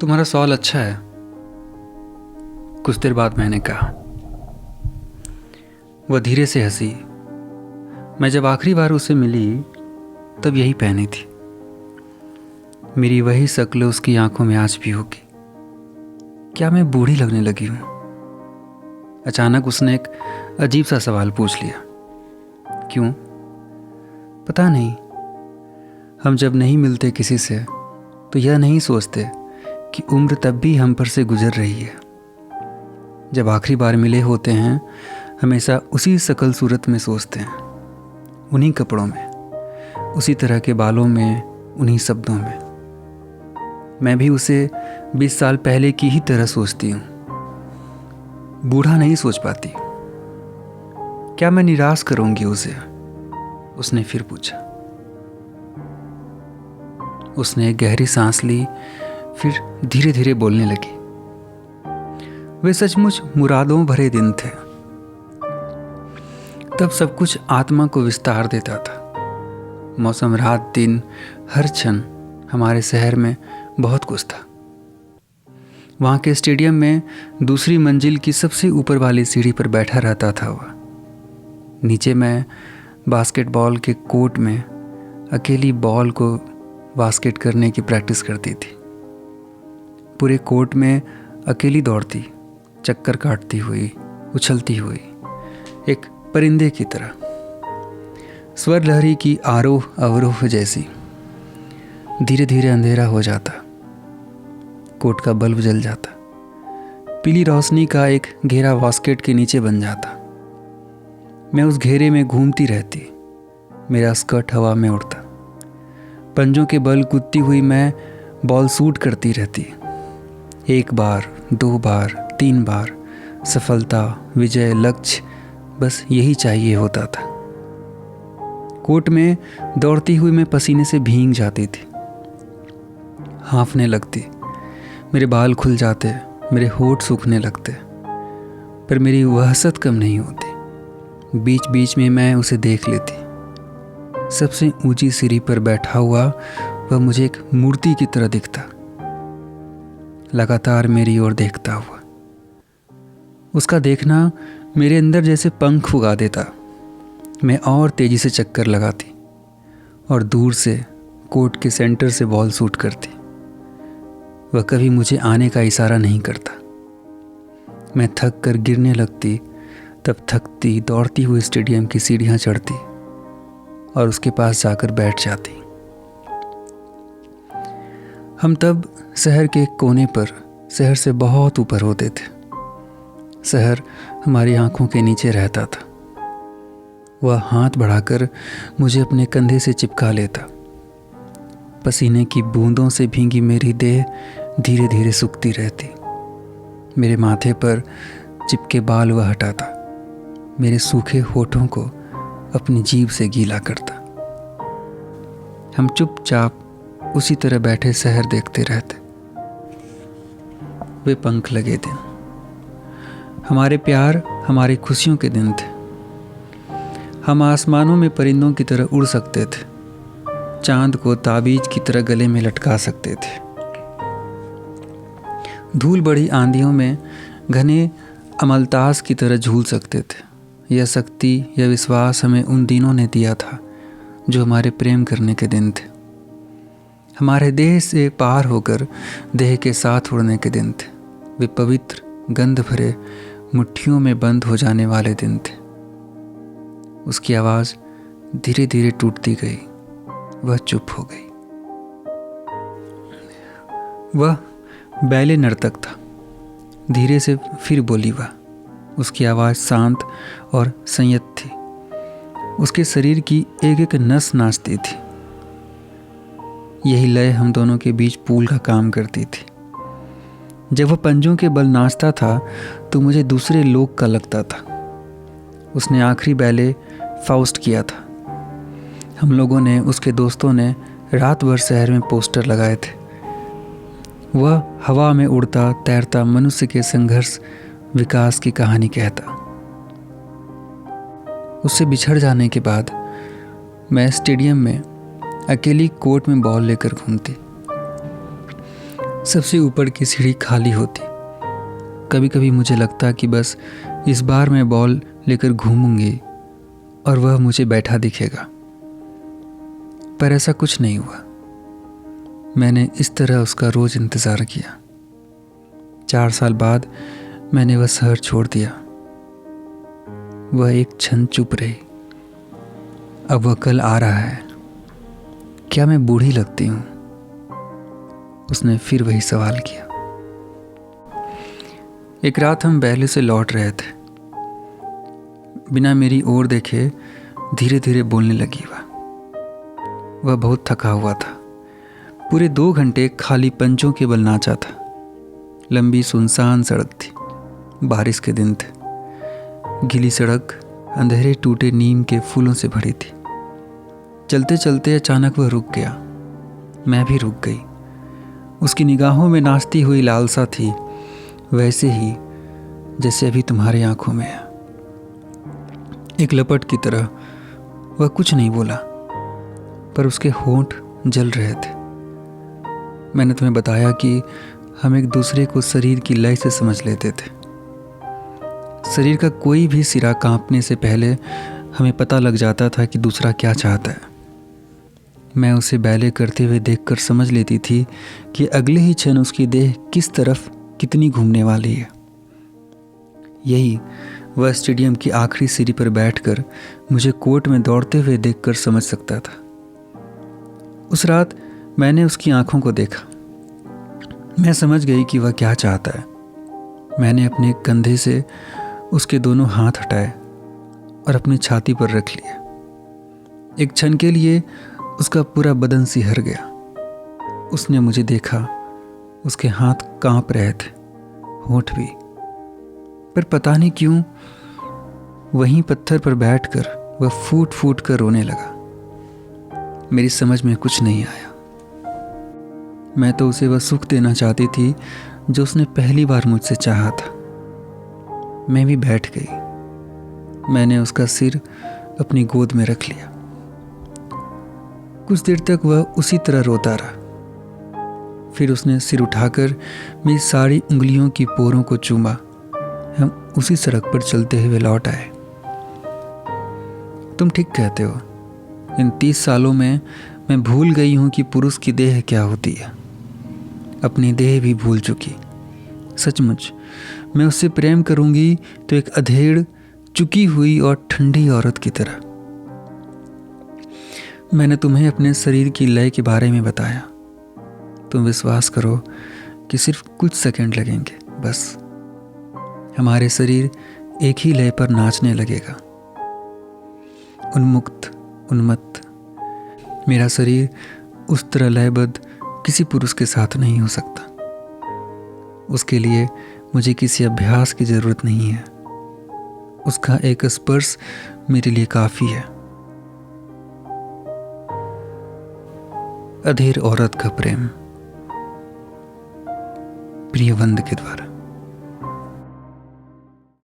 तुम्हारा सवाल अच्छा है। कुछ देर बाद मैंने कहा। वह धीरे से हंसी। मैं जब आखिरी बार उसे मिली तब यही पहनी थी। मेरी वही शक्ल उसकी आंखों में आज भी होगी। क्या मैं बूढ़ी लगने लगी हूं? अचानक उसने एक अजीब सा सवाल पूछ लिया। क्यों? पता नहीं। हम जब नहीं मिलते किसी से तो यह नहीं सोचते कि उम्र तब भी हम पर से गुजर रही है। जब आखिरी बार मिले होते हैं हमेशा उसी शकल सूरत में सोचते हैं, उन्हीं कपड़ों में, उसी तरह के बालों में, उन्हीं शब्दों में। मैं भी उसे 20 साल पहले की ही तरह सोचती हूँ। बूढ़ा नहीं सोच पाती। क्या मैं निराश करूंगी उसे? उसने फिर पूछा। उसने एक गहरी सांस ली, फिर धीरे धीरे बोलने लगी। वे सचमुच मुरादों भरे दिन थे। तब सब कुछ आत्मा को विस्तार देता था। मौसम, रात, दिन, हर क्षण हमारे शहर में बहुत कुछ था। वहाँ के स्टेडियम में दूसरी मंजिल की सबसे ऊपर वाली सीढ़ी पर बैठा रहता था वह। नीचे मैं बास्केटबॉल के कोर्ट में अकेली बॉल को बास्केट करने की प्रैक्टिस करती थी। पूरे कोर्ट में अकेली दौड़ती, चक्कर काटती हुई, उछलती हुई, एक परिंदे की तरह, स्वर लहरी की आरोह अवरोह जैसी। धीरे धीरे अंधेरा हो जाता, कोर्ट का बल्ब जल जाता, पीली रोशनी का एक घेरा बास्केट के नीचे बन जाता। मैं उस घेरे में घूमती रहती, मेरा स्कर्ट हवा में उड़ता, पंजों के बल कूदती हुई मैं बॉल शूट करती रहती। 1 बार, 2 बार, 3 बार, सफलता, विजय, लक्ष्य, बस यही चाहिए होता था। कोर्ट में दौड़ती हुई मैं पसीने से भीग जाती थी, हाँफने लगती, मेरे बाल खुल जाते, मेरे होंठ सूखने लगते, पर मेरी वहशत कम नहीं होती। बीच बीच में मैं उसे देख लेती। सबसे ऊंची सीढ़ी पर बैठा हुआ वह मुझे एक मूर्ति की तरह दिखता, लगातार मेरी ओर देखता हुआ। उसका देखना मेरे अंदर जैसे पंख उगा देता। मैं और तेजी से चक्कर लगाती और दूर से कोर्ट के सेंटर से बॉल शूट करती। वह कभी मुझे आने का इशारा नहीं करता। मैं थक कर गिरने लगती, तब थकती दौड़ती हुई स्टेडियम की सीढ़ियाँ चढ़ती और उसके पास जाकर बैठ जाती। हम तब शहर के एक कोने पर, शहर से बहुत ऊपर होते थे। शहर हमारी आंखों के नीचे रहता था। वह हाथ बढ़ाकर मुझे अपने कंधे से चिपका लेता। पसीने की बूंदों से भीगी मेरी देह धीरे धीरे सूखती रहती। मेरे माथे पर चिपके बाल वह हटाता, मेरे सूखे होठों को अपनी जीभ से गीला करता। हम चुपचाप उसी तरह बैठे शहर देखते रहते। वे पंख लगे दिन, हमारे प्यार, हमारी खुशियों के दिन थे। हम आसमानों में परिंदों की तरह उड़ सकते थे, चांद को ताबीज की तरह गले में लटका सकते थे। धूल बड़ी आंधियों में घने अमलतास की तरह झूल सकते थे। यह शक्ति, यह विश्वास हमें उन दिनों ने दिया था जो हमारे प्रेम करने के दिन थे। हमारे देह से पार होकर देह के साथ उड़ने के दिन थे। वे पवित्र, गंध भरे, मुट्ठियों में बंद हो जाने वाले दिन थे। उसकी आवाज़ धीरे धीरे टूटती गई। वह चुप हो गई। वह बैले नर्तक था। धीरे से फिर बोली वह। उसकी आवाज़ शांत और संयत थी। उसके शरीर की एक एक नस नाचती थी। यही लय हम दोनों के बीच पुल का काम करती थी। जब वह पंजों के बल नाचता था तो मुझे दूसरे लोक का लगता था। उसने आखिरी बैले फाउस्ट किया था। हम लोगों ने, उसके दोस्तों ने रात भर शहर में पोस्टर लगाए थे। वह हवा में उड़ता तैरता मनुष्य के संघर्ष, विकास की कहानी कहता। उससे बिछड़ जाने के बाद मैं स्टेडियम में अकेली कोर्ट में बॉल लेकर घूमती। सबसे ऊपर की सीढ़ी खाली होती। कभी कभी मुझे लगता कि बस इस बार मैं बॉल लेकर घूमूंगी और वह मुझे बैठा दिखेगा, पर ऐसा कुछ नहीं हुआ। मैंने इस तरह उसका रोज इंतज़ार किया। 4 साल बाद मैंने वह शहर छोड़ दिया। वह एक क्षण चुप रही। अब वह कल आ रहा है। क्या मैं बूढ़ी लगती हूँ? उसने फिर वही सवाल किया। एक रात हम बहले से लौट रहे थे। बिना मेरी ओर देखे धीरे धीरे बोलने लगी वह बहुत थका हुआ था। पूरे 2 घंटे खाली पंजों के बल नाचा था। लंबी सुनसान सड़क थी। बारिश के दिन थे। गीली सड़क अंधेरे टूटे नीम के फूलों से भरी थी। चलते चलते अचानक वह रुक गया। मैं भी रुक गई। उसकी निगाहों में नाचती हुई लालसा थी, वैसे ही जैसे अभी तुम्हारी आंखों में है। एक लपट की तरह। वह कुछ नहीं बोला, पर उसके होंठ जल रहे थे। मैंने तुम्हें बताया कि हम एक दूसरे को शरीर की लय से समझ लेते थे। शरीर का कोई भी सिरा कांपने से पहले हमें पता लग जाता था कि दूसरा क्या चाहता है। मैं उसे बैले करते हुए देखकर समझ लेती थी कि अगले ही क्षण उसकी देह किस तरफ कितनी घूमने वाली है। यही वह स्टेडियम की आखिरी सीढ़ी पर बैठकर मुझे कोर्ट में दौड़ते हुए देखकर समझ सकता था। उस रात मैंने उसकी आंखों को देखा। मैं समझ गई कि वह क्या चाहता है। मैंने अपने कंधे से उसके दोनों हाथ हटाए और अपनी छाती पर रख लिया। एक क्षण के लिए उसका पूरा बदन सिहर गया। उसने मुझे देखा। उसके हाथ कांप रहे थे, होंठ भी। पर पता नहीं क्यों वहीं पत्थर पर बैठकर वह फूट फूट कर रोने लगा। मेरी समझ में कुछ नहीं आया। मैं तो उसे वह सुख देना चाहती थी जो उसने पहली बार मुझसे चाहा था। मैं भी बैठ गई। मैंने उसका सिर अपनी गोद में रख लिया। कुछ देर तक वह उसी तरह रोता रहा। फिर उसने सिर उठाकर मेरी सारी उंगलियों की पोरों को चूमा। हम उसी सड़क पर चलते हुए लौट आए। तुम ठीक कहते हो। इन 30 सालों में मैं भूल गई हूं कि पुरुष की देह क्या होती है। अपनी देह भी भूल चुकी। सचमुच मैं उससे प्रेम करूंगी तो एक अधेड़, चुकी हुई और ठंडी औरत की तरह। मैंने तुम्हें अपने शरीर की लय के बारे में बताया। तुम विश्वास करो कि सिर्फ कुछ सेकंड लगेंगे, बस हमारे शरीर एक ही लय पर नाचने लगेगा। उन्मुक्त, उन्मत्त। मेरा शरीर उस तरह लयबद्ध किसी पुरुष के साथ नहीं हो सकता। उसके लिए मुझे किसी अभ्यास की जरूरत नहीं है। उसका एक स्पर्श मेरे लिए काफी है। अधेड़ औरत का प्रेम, प्रियवंद के द्वारा।